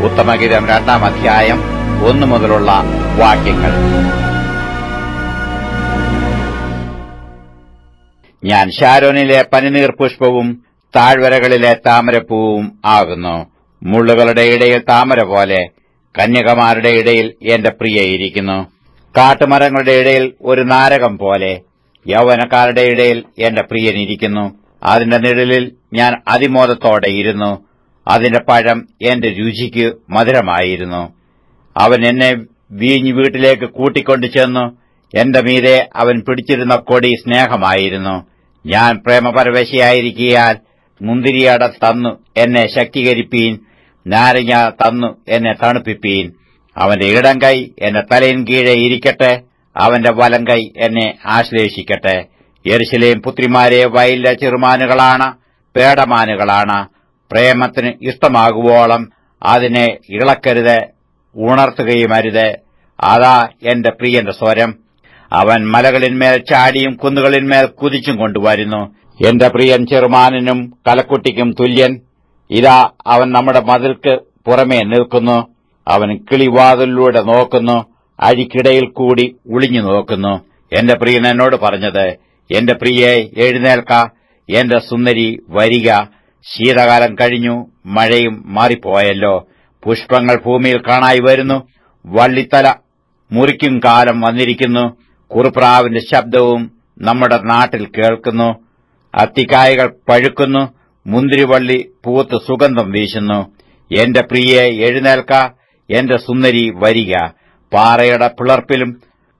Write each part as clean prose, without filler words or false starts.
ഉത്തമഗീതം 2-ാം അധ്യായം 1 മുതലുള്ള വാക്യങ്ങൾ. ഞാൻ ശാരോനിലെ പനിനീർ പുഷ്പവും താഴ്വരകളിലെ താമരപ്പൂവും ആകുന്നു. മുള്ളുകളുടെ ഇടയിൽ താമര പോലെ കന്യകമാരുടെ ഇടയിൽ എന്റെ പ്രിയ ഇരിക്കുന്നു. കാട്ടുമരങ്ങളുടെ ഇടയിൽ ഒരു നാരകം പോലെ യൗവനക്കാരുടെ ഇടയിൽ എന്റെ പ്രിയൻ ഇരിക്കുന്നു. അതിന്റെ നിഴലിൽ ഞാൻ അതിമോദത്തോടെ ഇരുന്നു. അതിന്റെ പഴം എന്റെ രുചിക്ക് മധുരമായിരുന്നു. അവൻ എന്നെ വീഞ്ഞ് വീട്ടിലേക്ക് കൂട്ടിക്കൊണ്ടു ചെന്നു. എന്റെ മീതെ അവൻ പിടിച്ചിരുന്ന കൊടി സ്നേഹമായിരുന്നു. ഞാൻ പ്രേമപരവശയായിരിക്കയാൽ മുന്തിരിയട തന്നു എന്നെ ശക്തീകരിപ്പീൻ, നാരങ്ങ തന്നു എന്നെ തണുപ്പിപ്പീൻ. അവന്റെ ഇടം കൈ എന്റെ തലയിൻ കീഴെ ഇരിക്കട്ടെ, അവന്റെ വലം കൈ എന്നെ ആശ്ലേഷിക്കട്ടെ. യെരുശലേം പുത്രിമാരെ വയലിലെ ചെറുമാനുകളാണ്, പേടമാനുകളാണ്. പ്രേമത്തിന് ഇഷ്ടമാകുവോളം അതിനെ ഇളക്കരുത്, ഉണർത്തുകയുമരുത്. അതാ എന്റെ പ്രിയന്റെ സ്വരം. അവൻ മലകളിന്മേൽ ചാടിയും കുന്നുകളിന്മേൽ കുതിച്ചും കൊണ്ടുവരുന്നു. എന്റെ പ്രിയൻ ചെറുമാനിനും കലക്കുട്ടിക്കും തുല്യൻ. ഇതാ അവൻ നമ്മുടെ മതിൽക്ക് പുറമേ നിൽക്കുന്നു. അവൻ കിളിവാതിലൂടെ നോക്കുന്നു, അഴിക്കിടയിൽ കൂടി ഒളിഞ്ഞു നോക്കുന്നു. എന്റെ പ്രിയൻ എന്നോട് പറഞ്ഞത്, എന്റെ പ്രിയെ എഴുന്നേൽക്ക, എന്റെ സുന്ദരി വരിക. ശീതകാലം കഴിഞ്ഞു, മഴയും മാറിപ്പോയല്ലോ. പുഷ്പങ്ങൾ ഭൂമിയിൽ കാണായി വരുന്നു. വള്ളിത്തല മുറിക്കും കാലം വന്നിരിക്കുന്നു. കുറുപ്രാവിന്റെ ശബ്ദവും നമ്മുടെ നാട്ടിൽ കേൾക്കുന്നു. അത്തിക്കായകൾ പഴുക്കുന്നു, മുന്തിരിവള്ളി പൂത്ത് സുഗന്ധം വീശുന്നു. എന്റെ പ്രിയെ എഴുന്നേൽക്ക, എന്റെ സുന്ദരി വരിക. പാറയുടെ പിളർപ്പിലും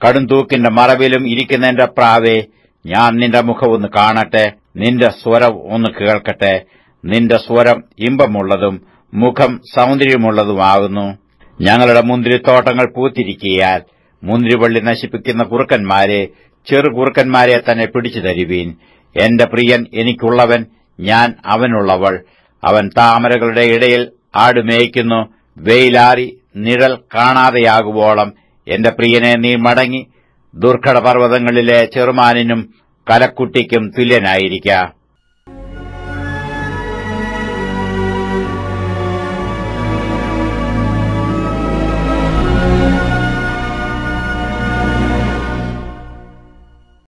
കടുംതൂക്കിന്റെ മറവിലും ഇരിക്കുന്ന എന്റെ പ്രാവേ, ഞാൻ നിന്റെ മുഖമൊന്ന് കാണട്ടെ, നിന്റെ സ്വരം ഒന്ന് കേൾക്കട്ടെ. നിന്റെ സ്വരം ഇമ്പമുള്ളതും മുഖം സൗന്ദര്യമുള്ളതുമാകുന്നു. ഞങ്ങളുടെ മുന്തിരിത്തോട്ടങ്ങൾ പൂത്തിരിക്കയാൽ മുന്തിരിവള്ളി നശിപ്പിക്കുന്ന കുറുക്കന്മാരെ, ചെറു കുറുക്കന്മാരെ തന്നെ പിടിച്ചു തരുവീൻ. എന്റെ പ്രിയൻ എനിക്കുള്ളവൻ, ഞാൻ അവനുള്ളവൾ. അവൻ താമരകളുടെ ഇടയിൽ ആടുമേയ്ക്കുന്നു. വെയിലാറി നിഴൽ കാണാതെയാകുവോളം എന്റെ പ്രിയനെ നീ മടങ്ങി ദുർഘട പർവ്വതങ്ങളിലെ ചെറുമാനിനും കലക്കുട്ടിക്കും തുല്യനായിരിക്ക.